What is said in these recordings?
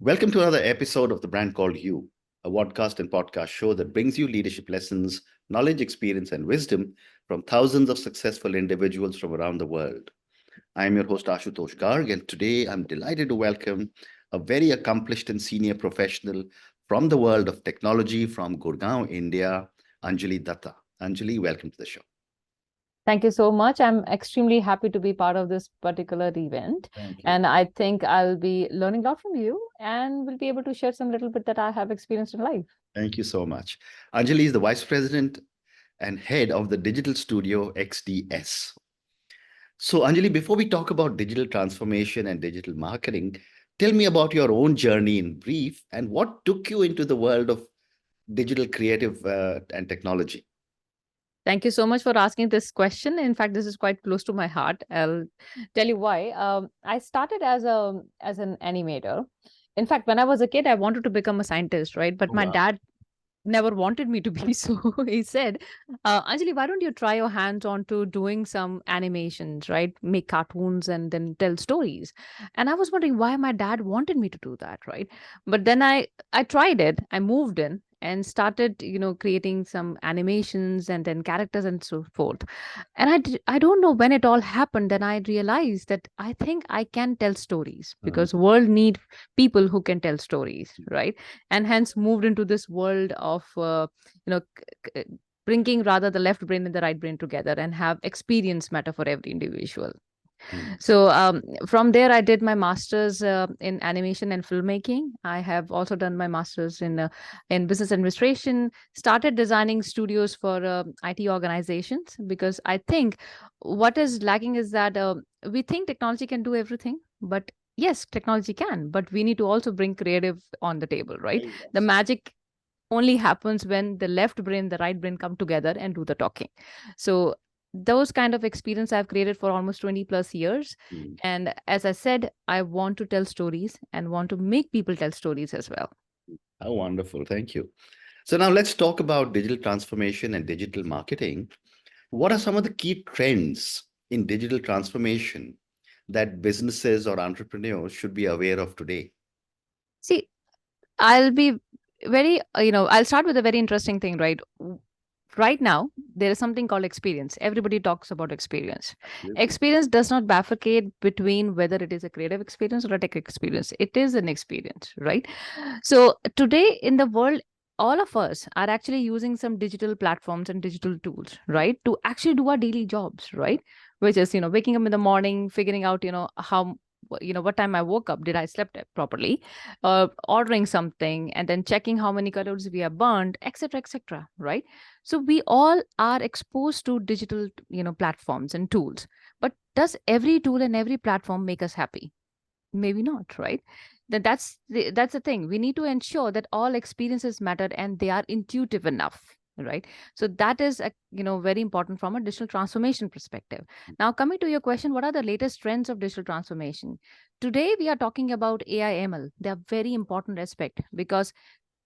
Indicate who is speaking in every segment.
Speaker 1: Welcome to another episode of The Brand Called You, a podcast and podcast show that brings you leadership lessons, knowledge, experience, and wisdom from thousands of successful individuals from around the world. I am your host, Ashutosh Garg, and today I'm delighted to welcome a very accomplished and senior professional from the world of technology from Gurgaon, India, Anjali Dutta. Anjali, welcome to the show.
Speaker 2: Thank you so much. I'm extremely happy to be part of this particular event.
Speaker 1: Thank you.
Speaker 2: And I think I'll be learning a lot from you and will be able to share some little bit that I have experienced in life.
Speaker 1: Thank you so much. Anjali is the Vice President and Head of the Digital Studio XDS. So, Anjali, before we talk about digital transformation and digital marketing, tell me about your own journey in brief and what took you into the world of digital creative and technology.
Speaker 2: Thank you so much for asking this question. In fact, this is quite close to my heart. I'll tell you why. I started as an animator. In fact, when I was a kid, I wanted to become a scientist, right? But
Speaker 1: Oh,
Speaker 2: my
Speaker 1: wow.
Speaker 2: dad never wanted me to be. So he said, Anjali, why don't you try your hands on to doing some animations, right? Make cartoons and then tell stories. And I was wondering why my dad wanted me to do that, right? But then I tried it. I moved in and started, creating some animations and then characters and so forth. And I don't know when it all happened. Then I realized that I think I can tell stories because world need people who can tell stories, right? And hence moved into this world of you know c- c- bringing rather the left brain and the right brain together and have experience matter for every individual.
Speaker 1: Mm.
Speaker 2: So from there I did my master's in animation and filmmaking. I have also done my master's in business administration, started designing studios for IT organizations, because I think what is lacking is that we think technology can do everything, but yes, technology can, but we need to also bring creative on the table, right? The
Speaker 1: Yes.
Speaker 2: magic only happens when the left brain, the right brain come together and do the talking. So those kind of experience I've created for almost 20 plus years.
Speaker 1: Mm.
Speaker 2: And as I said, I want to tell stories and want to make people tell stories as well.
Speaker 1: How wonderful. Thank you. So, now let's talk about digital transformation and digital marketing. What are some of the key trends in digital transformation that businesses or entrepreneurs should be aware of today?
Speaker 2: See, I'll be very, I'll start with a very interesting thing, right? Right now, there is something called experience. Everybody talks about experience.
Speaker 1: Absolutely.
Speaker 2: Experience does not bifurcate between whether it is a creative experience or a tech experience. It is an experience, right? So today in the world, all of us are actually using some digital platforms and digital tools, right, to actually do our daily jobs, right? Which is, waking up in the morning, figuring out, how what time I woke up, did I slept properly, ordering something, and then checking how many calories we have burned, etc., right? So we all are exposed to digital, platforms and tools. But does every tool and every platform make us happy? Maybe not, right? Then that's the thing. We need to ensure that all experiences matter and they are intuitive enough, right? So that is very important from a digital transformation perspective. Now, coming to your question, what are the latest trends of digital transformation? Today we are talking about AI ML. They are very important aspect because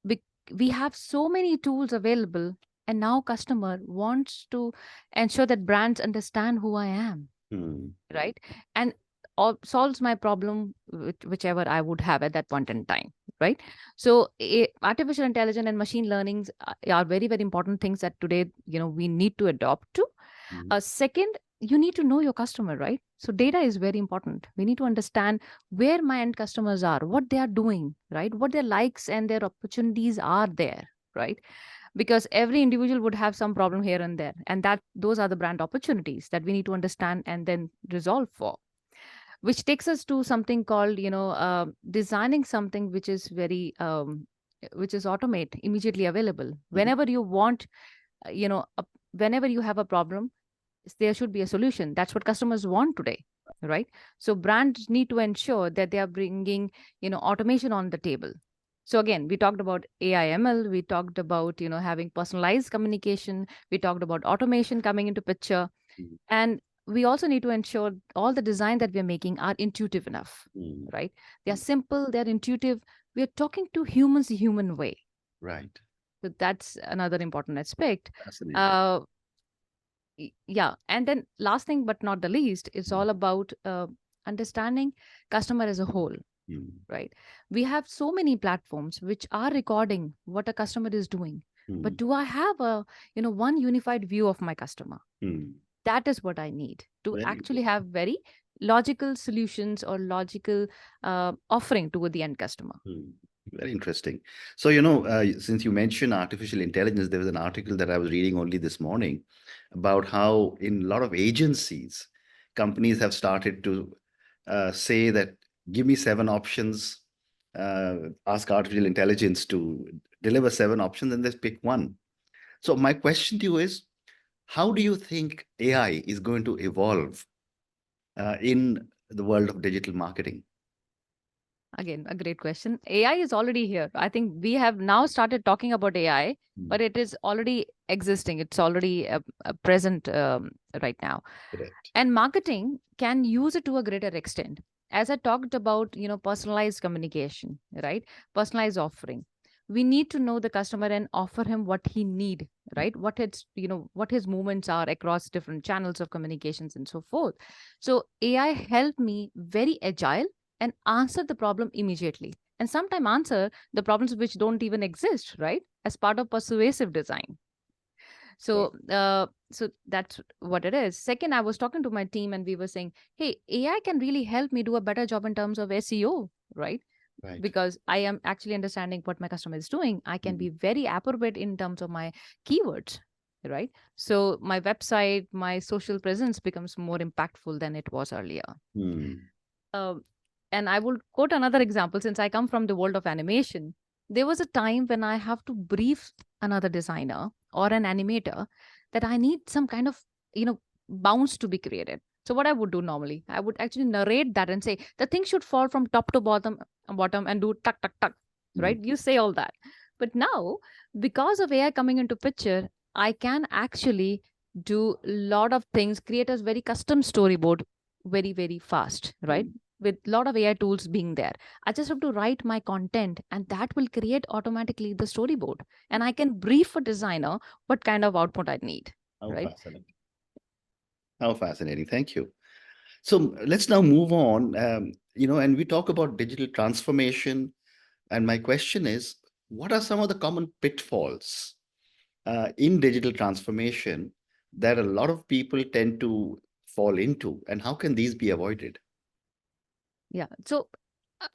Speaker 2: we, we have so many tools available, and now customer wants to ensure that brands understand who I am,
Speaker 1: Hmm.
Speaker 2: right? And solves my problem, whichever I would have at that point in time, right? So artificial intelligence and machine learnings are very, very important things that today, we need to adopt to.
Speaker 1: Hmm.
Speaker 2: Second, you need to know your customer, right? So data is very important. We need to understand where my end customers are, what they are doing, right? What their likes and their opportunities are there, right? Because every individual would have some problem here and there, and that those are the brand opportunities that we need to understand and then resolve for, which takes us to something called designing something which is very which is automate immediately available
Speaker 1: Mhm.
Speaker 2: whenever you want, whenever you have a problem, there should be a solution. That's what customers want today, right? So brands need to ensure that they are bringing, automation on the table. So again, we talked about AI ML, we talked about, having personalized communication, we talked about automation coming into picture,
Speaker 1: Mhm.
Speaker 2: and we also need to ensure all the design that we're making are intuitive enough,
Speaker 1: Mhm.
Speaker 2: right? They are simple, they're intuitive. We're talking to humans the human way.
Speaker 1: Right.
Speaker 2: So that's another important aspect.
Speaker 1: Fascinating.
Speaker 2: uh, yeah, and then last thing but not the least, it's all about understanding customer as a whole. right? We have so many platforms which are recording what a customer is doing. But
Speaker 1: mm,
Speaker 2: do I have a, one unified view of my customer?
Speaker 1: mm.
Speaker 2: That is what I need to
Speaker 1: Very
Speaker 2: actually
Speaker 1: interesting.
Speaker 2: have very logical solutions or logical offering to the end customer.
Speaker 1: Hmm. Very interesting. So, since you mentioned artificial intelligence, there was an article that I was reading only this morning about how in a lot of agencies, companies have started to say that give me seven options, ask artificial intelligence to deliver seven options, and just pick one. So, my question to you is, how do you think AI is going to evolve in the world of digital marketing?
Speaker 2: Again, a great question. AI is already here. I think we have now started talking about AI,
Speaker 1: Hmm.
Speaker 2: but it is already existing. It's already present right now.
Speaker 1: Correct.
Speaker 2: And marketing can use it to a greater extent. As I talked about, personalized communication, right? Personalized offering. We need to know the customer and offer him what he need, right? What his movements are across different channels of communications and so forth. So AI helped me very agile and answer the problem immediately. And sometimes answer the problems which don't even exist, right? As part of persuasive design.
Speaker 1: Right.
Speaker 2: So that's what it is. Second, I was talking to my team and we were saying, hey, AI can really help me do a better job in terms of SEO, right?
Speaker 1: Right.
Speaker 2: Because I am actually understanding what my customer is doing. I can
Speaker 1: Hmm.
Speaker 2: be very appropriate in terms of my keywords, right? So my website, my social presence becomes more impactful than it was earlier.
Speaker 1: Hmm.
Speaker 2: Um, and I will quote another example since I come from the world of animation. There was a time when I have to brief another designer or an animator that I need some kind of, bounce to be created. So what I would do normally, I would actually narrate that and say the thing should fall from top to bottom and do tuck tuck tuck,
Speaker 1: Hmm.
Speaker 2: right? You say all that. But now, because of AI coming into picture, I can actually do a lot of things, create a very custom storyboard very, very fast, right?
Speaker 1: Hmm.
Speaker 2: With a lot of AI tools being there. I just have to write my content and that will create automatically the storyboard. And I can brief a designer what kind of output I need,
Speaker 1: How
Speaker 2: right?
Speaker 1: fascinating. How fascinating. Thank you. So let's now move on. And we talk about digital transformation. And my question is, what are some of the common pitfalls in digital transformation that a lot of people tend to fall into, and how can these be avoided?
Speaker 2: Yeah. So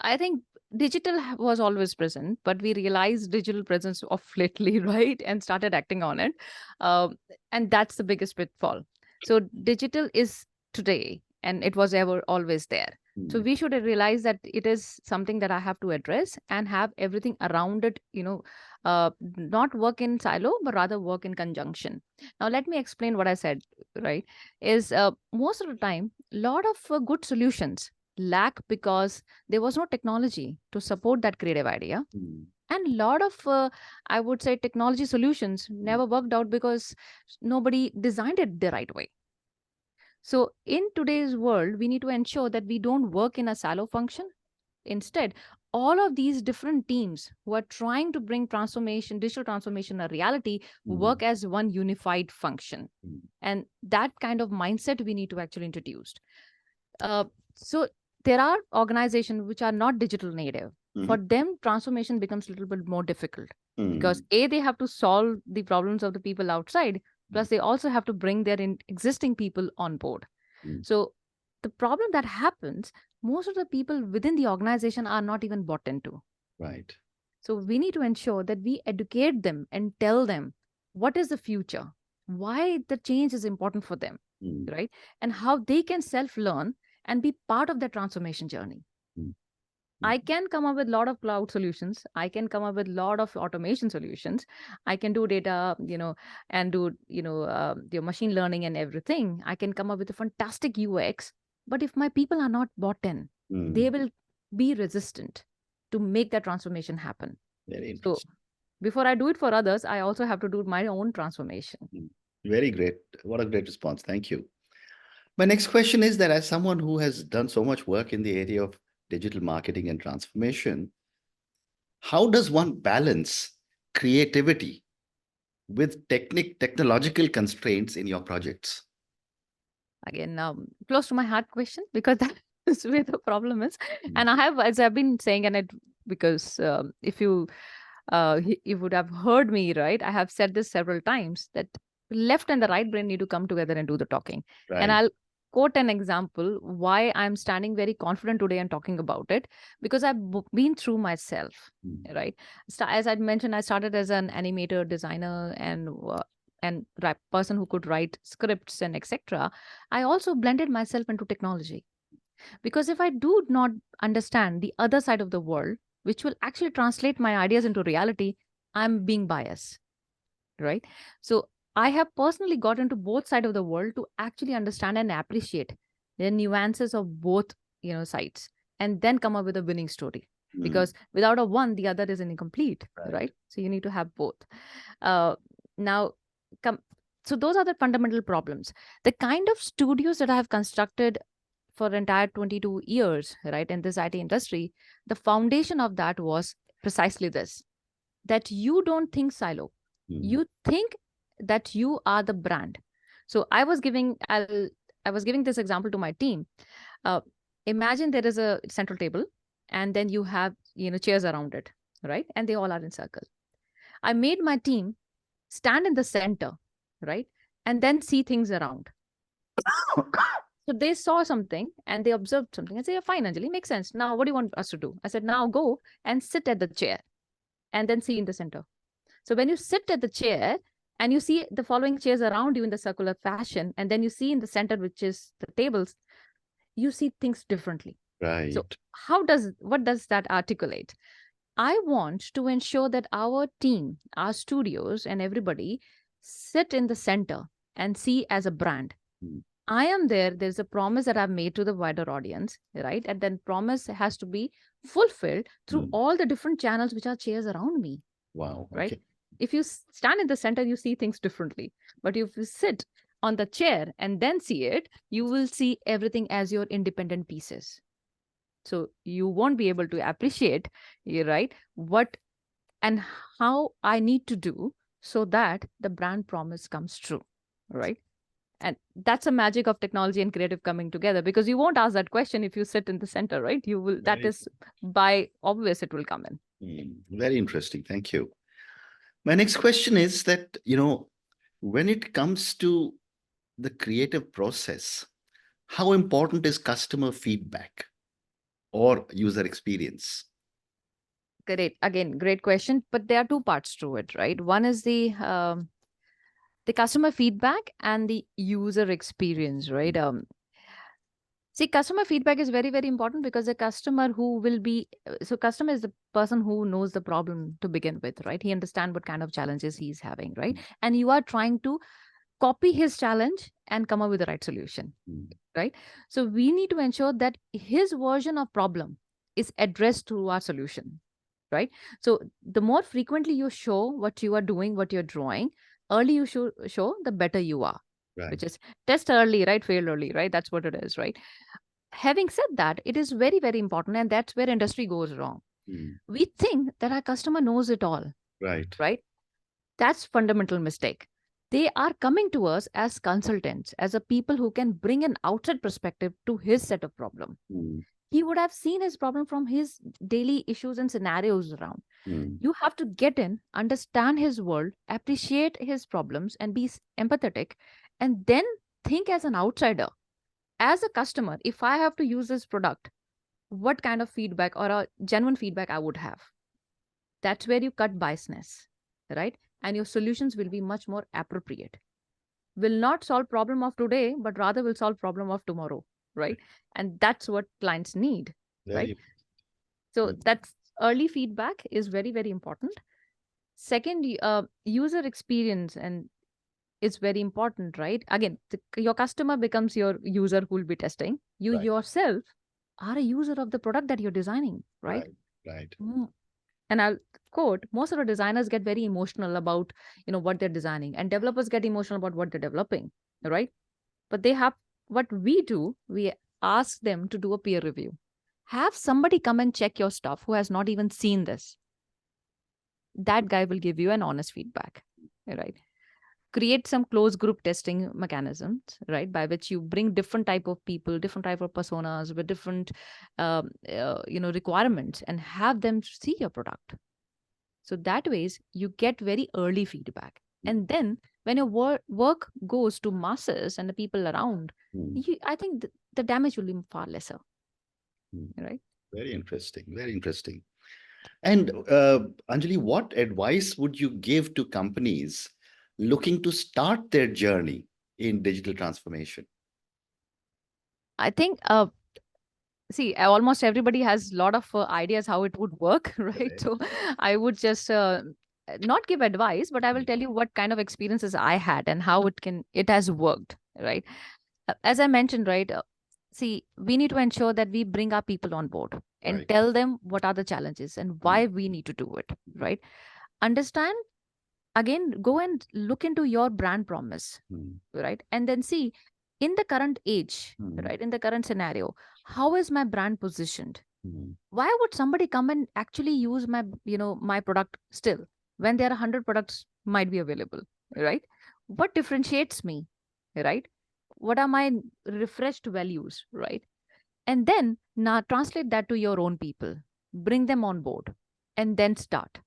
Speaker 2: I think digital was always present, but we realized digital presence of lately, right? And started acting on it. Um, and that's the biggest pitfall. So digital is today and it was ever always there. So
Speaker 1: Hmm.
Speaker 2: we should realize that it is something that I have to address and have everything around it, not work in silo, but rather work in conjunction. Now, let me explain what I said, right? Is most of the time, a lot of good solutions lack because there was no technology to support that creative idea,
Speaker 1: Hmm.
Speaker 2: and a lot of I would say technology solutions
Speaker 1: Hmm.
Speaker 2: never worked out because nobody designed it the right way. So in today's world we need to ensure that we don't work in a silo function. Instead, all of these different teams who are trying to bring transformation, digital transformation, a reality,
Speaker 1: Hmm.
Speaker 2: work as one unified function.
Speaker 1: Hmm.
Speaker 2: And that kind of mindset we need to actually introduce. uh, so there are organizations which are not digital native. For
Speaker 1: Hmm.
Speaker 2: them, transformation becomes a little bit more difficult because
Speaker 1: Hmm.
Speaker 2: A, they have to solve the problems of the people outside, plus they also have to bring their existing people on board.
Speaker 1: Hmm.
Speaker 2: So the problem that happens, most of the people within the organization are not even bought into.
Speaker 1: Right.
Speaker 2: So we need to ensure that we educate them and tell them what is the future, why the change is important for them,
Speaker 1: Hmm.
Speaker 2: right? And how they can self learn and be part of the transformation journey.
Speaker 1: Hmm. Hmm.
Speaker 2: I can come up with a lot of cloud solutions. I can come up with a lot of automation solutions. I can do data, and do, the machine learning and everything. I can come up with a fantastic UX. But if my people are not bought in,
Speaker 1: Hmm.
Speaker 2: they will be resistant to make that transformation happen.
Speaker 1: Very
Speaker 2: So
Speaker 1: interesting.
Speaker 2: before I do it for others, I also have to do my own transformation.
Speaker 1: Hmm. Very great. What a great response. Thank you. My next question is that as someone who has done so much work in the area of digital marketing and transformation, how does one balance creativity with technological constraints in your projects?
Speaker 2: Again, close to my heart question because that is where the problem is. And I have, as I've been saying, and it because if you you would have heard me, right? I have said this several times that left and the right brain need to come together and do the talking. And
Speaker 1: Right.
Speaker 2: I'll quote an example why I'm standing very confident today and talking about it, because I've been through myself,
Speaker 1: Mm.
Speaker 2: right? As I mentioned, I started as an animator, designer, and person who could write scripts and etc. I also blended myself into technology, because if I do not understand the other side of the world, which will actually translate my ideas into reality, I'm being biased, right? So I have personally got into both sides of the world to actually understand and appreciate the nuances of both, sides, and then come up with a winning story.
Speaker 1: Mm.
Speaker 2: Because without a one, the other is incomplete,
Speaker 1: Right.
Speaker 2: right? So you need to have both. Uh, now, come. So those are the fundamental problems. The kind of studios that I have constructed for entire 22 years, right, in this IT industry, the foundation of that was precisely this, that you don't think silo.
Speaker 1: Mm.
Speaker 2: You think that you are the brand. So I was giving this example to my team. Uh, Imagine there is a central table, and then you have chairs around it, right? And they all are in circle. I made my team stand in the center, right, and then see things around. So they saw something and they observed something and say, "Yeah, fine, Anjali, makes sense. Now, what do you want us to do?" I said, "Now go and sit at the chair and then see in the center." So when you sit at the chair and you see the following chairs around you in the circular fashion, and then you see in the center, which is the tables, you see things differently. So
Speaker 1: Right.
Speaker 2: what does that articulate? I want to ensure that our team, our studios, and everybody sit in the center and see as a brand.
Speaker 1: Mm.
Speaker 2: I am there. There's a promise that I've made to the wider audience, right? And then promise has to be fulfilled through
Speaker 1: Mm.
Speaker 2: all the different channels which are chairs around me,
Speaker 1: Wow.
Speaker 2: right?
Speaker 1: Okay.
Speaker 2: If you stand in the center, you see things differently. But if you sit on the chair and then see it, you will see everything as your independent pieces. So you won't be able to appreciate, right, what and how I need to do so that the brand promise comes true, right? And that's a magic of technology and creative coming together, because you won't ask that question if you sit in the center, right? You will, that
Speaker 1: Very.
Speaker 2: is by obvious it will come in.
Speaker 1: Very interesting. Thank you. My next question is that, when it comes to the creative process, how important is customer feedback or user experience?
Speaker 2: Great. Again, great question. But there are two parts to it, right? One is the customer feedback and the user experience, right? See, customer feedback is very, very important, because a customer who will be so customer is the person who knows the problem to begin with, right? He understands what kind of challenges he's having, right? And you are trying to copy his challenge and come up with the right solution,
Speaker 1: Mm.
Speaker 2: right? So we need to ensure that his version of problem is addressed through our solution, right? So the more frequently you show what you are doing, what you're drawing, early you show, the better you are,
Speaker 1: Right.
Speaker 2: which is test early, right? Fail early, right? That's what it is, right? Having said that, it is very, very important, and that's where industry goes wrong.
Speaker 1: Mm.
Speaker 2: We think that our customer knows it all,
Speaker 1: Right.
Speaker 2: right? That's fundamental mistake. They are coming to us as consultants, as a people who can bring an outside perspective to his set of problem.
Speaker 1: Mm.
Speaker 2: He would have seen his problem from his daily issues and scenarios around.
Speaker 1: Mm.
Speaker 2: You have to get in, understand his world, appreciate his problems, and be empathetic, and then think as an outsider. As a customer, if I have to use this product, what kind of feedback or a genuine feedback I would have? That's where you cut biasness, right? And your solutions will be much more appropriate. Will not solve problem of today, but rather will solve problem of tomorrow, right? And that's what clients need, right?
Speaker 1: Very.
Speaker 2: So
Speaker 1: Mm.
Speaker 2: that's early feedback is very, very important. Second, user experience and is very important, right? Again, your customer becomes your user who will be testing. You
Speaker 1: Right.
Speaker 2: yourself are a user of the product that you're designing, right?
Speaker 1: Right. Right.
Speaker 2: And I'll quote, most of the designers get very emotional about what they're designing, and developers get emotional about what they're developing, right? But they have, what we do, we ask them to do a peer review. Have somebody come and check your stuff who has not even seen this. That guy will give you an honest feedback, right? create some closed group testing mechanisms, right, by which you bring different type of people, different type of personas with different requirements, and have them see your product. So that ways you get very early feedback. And then when your work goes to masses and the people around, I think the damage will be far lesser, right?
Speaker 1: Very interesting. Very interesting. And Anjali, what advice would you give to companies looking to start their journey in digital transformation?
Speaker 2: I think see, almost everybody has a lot of ideas how it would work, right?
Speaker 1: Correct.
Speaker 2: So I would just not give advice, but I will tell you what kind of experiences I had and how it has worked, right? As I mentioned, right? See, we need to ensure that we bring our people on board and
Speaker 1: Right.
Speaker 2: tell them what are the challenges and why we need to do it, right? Understand, again, go and look into your brand promise, right? And then see, in the current age, right, in the current scenario, how is my brand positioned? Why would somebody come and actually use my product still when there are 100 products might be available, right? What differentiates me, right? What are my refreshed values, right? And then now translate that to your own people, bring them on board, and then start.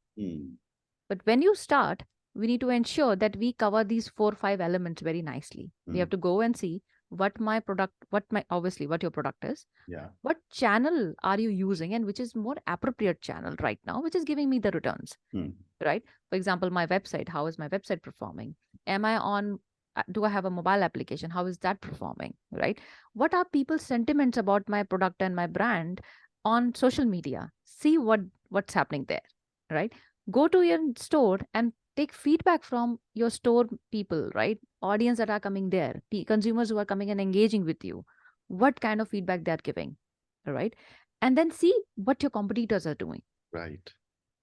Speaker 2: But when you start, we need to ensure that we cover these 4 or 5 elements very nicely. We have to go and see obviously what your product is,
Speaker 1: Yeah.
Speaker 2: what channel are you using, and which is more appropriate channel right now, which is giving me the returns, right? For example, my website, how is my website performing? Am I on, do I have a mobile application? How is that performing, right? What are people's sentiments about my product and my brand on social media? See what's happening there, right? Go to your store and take feedback from your store people, right? Audience that are coming there, consumers who are coming and engaging with you, what kind of feedback they're giving, right? And then see what your competitors are doing.
Speaker 1: Right.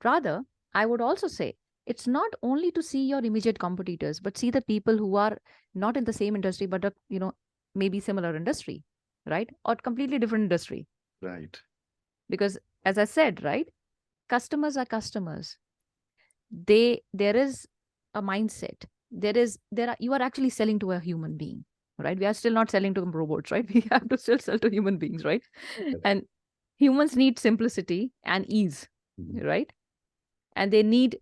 Speaker 2: Rather, I would also say it's not only to see your immediate competitors, but see the people who are not in the same industry, but maybe similar industry, right? Or completely different industry.
Speaker 1: Right.
Speaker 2: Because as I said, right, customers are customers. There is a mindset. You are actually selling to a human being, right? We are still not selling to robots, right? We have to still sell to human beings, right? And humans need simplicity and ease, right? And they need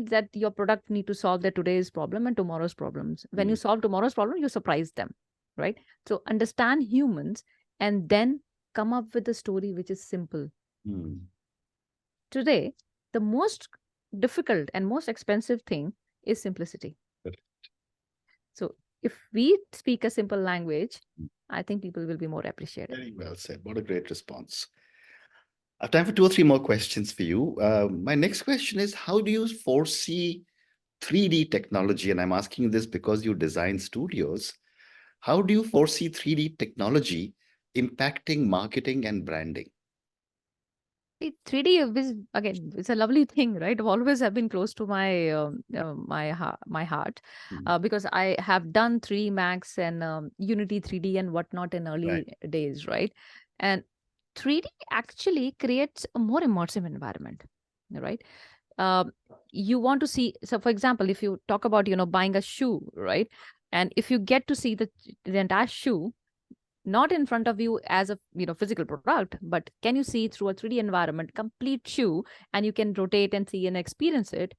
Speaker 2: that your product need to solve their today's problem and tomorrow's problems. When you solve tomorrow's problem, you surprise them, right? So understand humans and then come up with a story which is simple. Today, the most difficult and most expensive thing is simplicity.
Speaker 1: Correct.
Speaker 2: So if we speak a simple language, I think people will be more appreciative.
Speaker 1: Very well said. What a great response. I have time for 2 or 3 more questions for you. My next question is, how do you foresee 3D technology? And I'm asking this because you design studios. How do you foresee 3D technology impacting marketing and branding?
Speaker 2: 3D is, again, it's a lovely thing, right? I've always have been close to my heart, because I have done 3D Max and Unity 3D and whatnot in early days, right? And 3D actually creates a more immersive environment, right? Um, you want to see, so for example, if you talk about buying a shoe, right? And if you get to see the entire shoe, not in front of you as a physical product, but can you see through a 3D environment complete shoe, and you can rotate and see and experience it,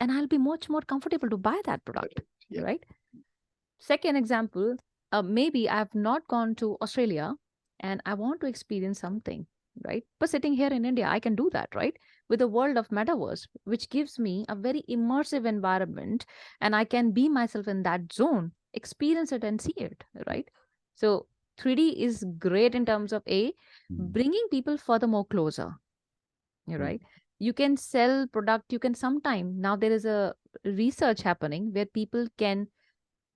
Speaker 2: and I'll be much more comfortable to buy that product, right? Second example, maybe I have not gone to Australia and I want to experience something, right? But sitting here in India, I can do that, right? With a world of metaverse, which gives me a very immersive environment, and I can be myself in that zone, experience it and see it, right? So 3D is great in terms of bringing people furthermore closer, right? You can sell product, you can sometime, now there is a research happening where people can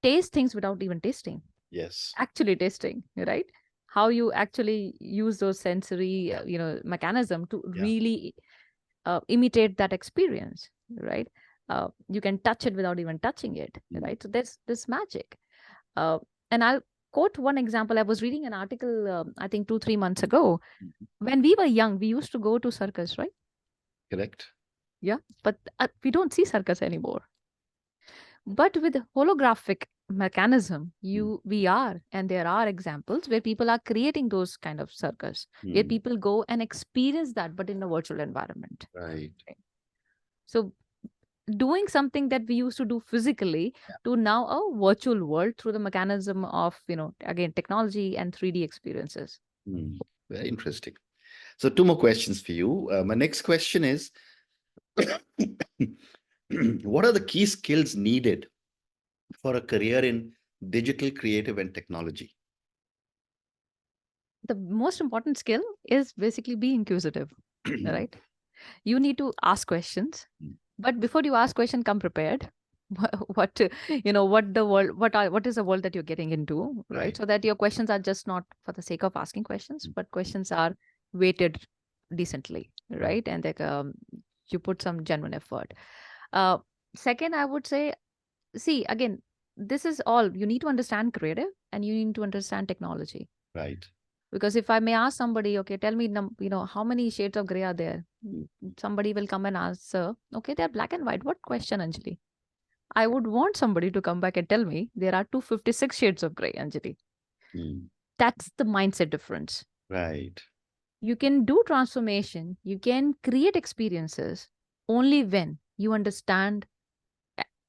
Speaker 2: taste things without even tasting.
Speaker 1: Yes.
Speaker 2: Actually tasting, right? How you actually use those sensory, mechanism to really imitate that experience, right? You can touch it without even touching it, right? So there's this magic. And I'll quote one example. I was reading an article, I think 2-3 months ago. When we were young, we used to go to circus, right?
Speaker 1: Correct.
Speaker 2: Yeah, but we don't see circus anymore. But with holographic mechanism,
Speaker 1: Mm.
Speaker 2: we are, and there are examples where people are creating those kind of circus, where
Speaker 1: Mm.
Speaker 2: people go and experience that, but in a virtual environment.
Speaker 1: Right.
Speaker 2: Right. So doing something that we used to do physically to now a virtual world through the mechanism of, again, technology and 3D experiences.
Speaker 1: Mm. Very interesting. So, two more questions for you. My next question is what are the key skills needed for a career in digital, creative, and technology?
Speaker 2: The most important skill is basically be inquisitive, right? You need to ask questions, but before you ask question, come prepared. What what the world, what is the world that you're getting into, right?
Speaker 1: Right.
Speaker 2: So that your questions are just not for the sake of asking questions, but questions are weighted decently,
Speaker 1: Right.
Speaker 2: right? And like you put some genuine effort. uh Second, I would say, see, again, this is all you need to understand creative, and you need to understand technology.
Speaker 1: Right.
Speaker 2: Because if I may ask somebody, okay, tell me, how many shades of gray are there? Somebody will come and answer, okay, they're black and white. What question, Anjali? I would want somebody to come back and tell me there are 256 shades of gray, Anjali.
Speaker 1: Mm.
Speaker 2: That's the mindset difference.
Speaker 1: Right.
Speaker 2: You can do transformation, you can create experiences only when you understand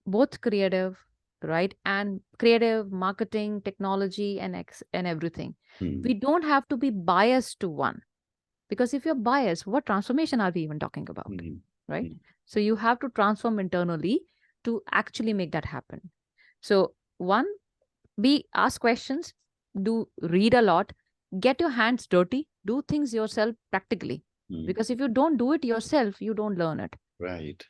Speaker 2: both creative, right? And creative, marketing, technology, and everything.
Speaker 1: Mm.
Speaker 2: We don't have to be biased to one. Because if you're biased, what transformation are we even talking about?
Speaker 1: Mm.
Speaker 2: Right?
Speaker 1: Mm.
Speaker 2: So you have to transform internally to actually make that happen. So, one, be ask questions, do read a lot, get your hands dirty, do things yourself practically.
Speaker 1: Mm.
Speaker 2: Because if you don't do it yourself, you don't learn it.
Speaker 1: Right.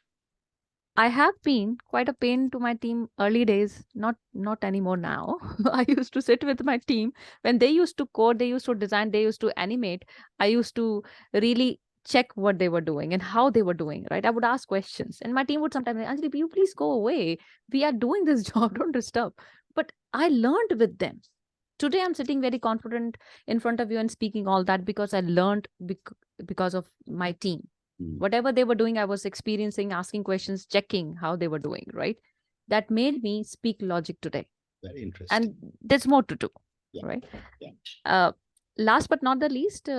Speaker 2: I have been quite a pain to my team early days, not anymore now. I used to sit with my team when they used to code, they used to design, they used to animate. I used to really check what they were doing and how they were doing, right? I would ask questions. And my team would sometimes say, Anjali, you please go away. We are doing this job, don't disturb. But I learned with them. Today I'm sitting very confident in front of you and speaking all that because I learned because of my team.
Speaker 1: Mm.
Speaker 2: Whatever they were doing, I was experiencing, asking questions, checking how they were doing, right? That made me speak logic today.
Speaker 1: Very interesting.
Speaker 2: And there's more to do,
Speaker 1: Yeah.
Speaker 2: right?
Speaker 1: Yeah.
Speaker 2: Uh, Last but not the least,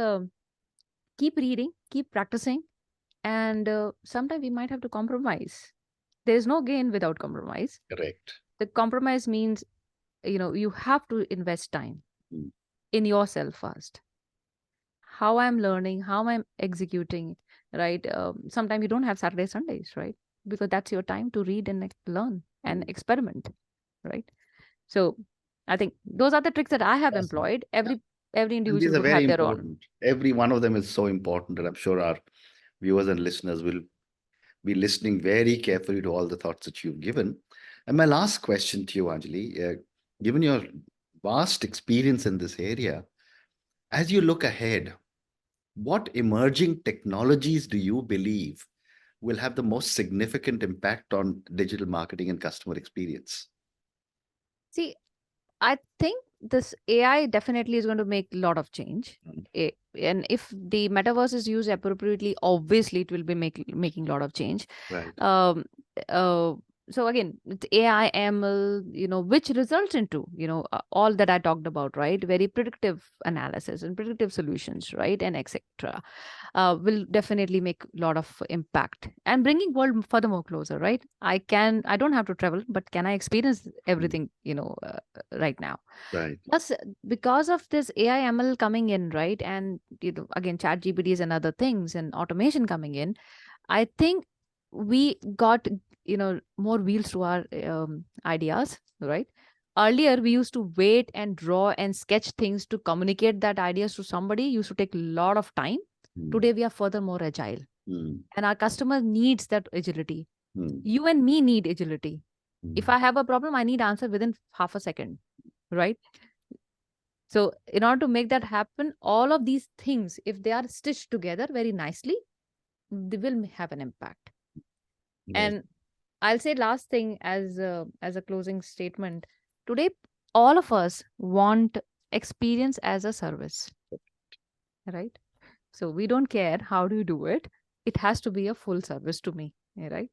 Speaker 2: keep reading, keep practicing, and sometimes we might have to compromise. There's no gain without compromise.
Speaker 1: Correct.
Speaker 2: The compromise means, you have to invest time
Speaker 1: Mm.
Speaker 2: in yourself first. How I'm learning, how I'm executing, right? Sometimes you don't have Saturday, Sundays, right? Because that's your time to read and learn and
Speaker 1: Mm.
Speaker 2: experiment, right? So I think those are the tricks that I have
Speaker 1: Awesome.
Speaker 2: employed.
Speaker 1: Yeah.
Speaker 2: Every
Speaker 1: And these
Speaker 2: individual
Speaker 1: are
Speaker 2: would
Speaker 1: very
Speaker 2: have their own.
Speaker 1: important. Every one of them is so important, and I'm sure our viewers and listeners will be listening very carefully to all the thoughts that you've given. And my last question to you, Anjali, given your vast experience in this area, as you look ahead, what emerging technologies do you believe will have the most significant impact on digital marketing and customer experience?
Speaker 2: See, I think this AI definitely is going to make a lot of change.
Speaker 1: Mm.
Speaker 2: And if the metaverse is used appropriately, obviously it will be making a lot of change.
Speaker 1: Right.
Speaker 2: Um, uh, so again, it's AI, ML, which results into, all that I talked about, right? Very predictive analysis and predictive solutions, right? And etc. Will definitely make a lot of impact and bringing world furthermore closer, right? I don't have to travel, but can I experience
Speaker 1: Mm.
Speaker 2: everything, right now?
Speaker 1: Right.
Speaker 2: Plus, because of this AI ML coming in, right? And, again, chat GPTs and other things and automation coming in, I think we got, more wheels to our ideas, right? Earlier, we used to wait and draw and sketch things to communicate that ideas to somebody, used to take a lot of time.
Speaker 1: Mm.
Speaker 2: Today, we are further more agile,
Speaker 1: Mm.
Speaker 2: and our customer needs that agility.
Speaker 1: Mm.
Speaker 2: You and me need agility. If
Speaker 1: Mm.
Speaker 2: I have a problem, I need answer within half a second, right? So, in order to make that happen, all of these things, if they are stitched together very nicely, they will have an impact.
Speaker 1: Right.
Speaker 2: And I'll say last thing as a closing statement. Today, all of us want experience as a service, right? So we don't care how do you do it. It has to be a full service to me, right?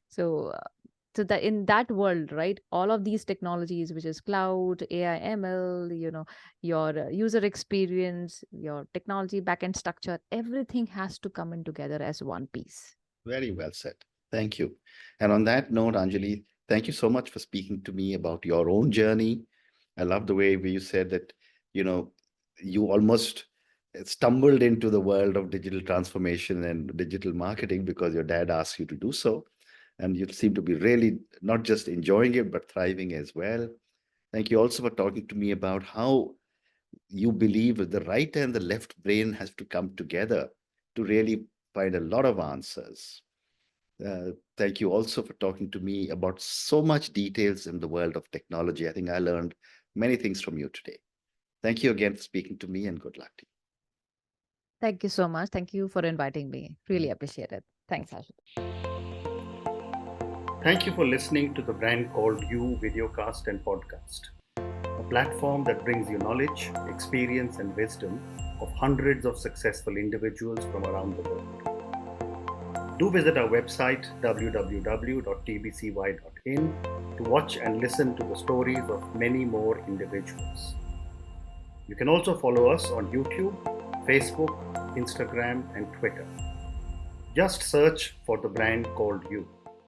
Speaker 2: So So that in that world, right, all of these technologies, which is cloud, AI, ML, your user experience, your technology backend structure, everything has to come in together as one piece.
Speaker 1: Very well said. Thank you. And on that note, Anjali, thank you so much for speaking to me about your own journey. I love the way where you said that, you know, you almost stumbled into the world of digital transformation and digital marketing because your dad asked you to do so. And you seem to be really not just enjoying it, but thriving as well. Thank you also for talking to me about how you believe that the right and the left brain has to come together to really find a lot of answers. Thank you also for talking to me about so much details in the world of technology. I think I learned many things from you today. Thank you again for speaking to me and good luck to you.
Speaker 2: Thank you so much. Thank you for inviting me. Really appreciate it. Thanks, Ashish.
Speaker 1: Thank you for listening to the Brand Called You videocast and podcast, a platform that brings you knowledge, experience, and wisdom of hundreds of successful individuals from around the world. Do visit our website www.tbcy.in to watch and listen to the stories of many more individuals. You can also follow us on YouTube, Facebook, Instagram, and Twitter. Just search for the brand called You.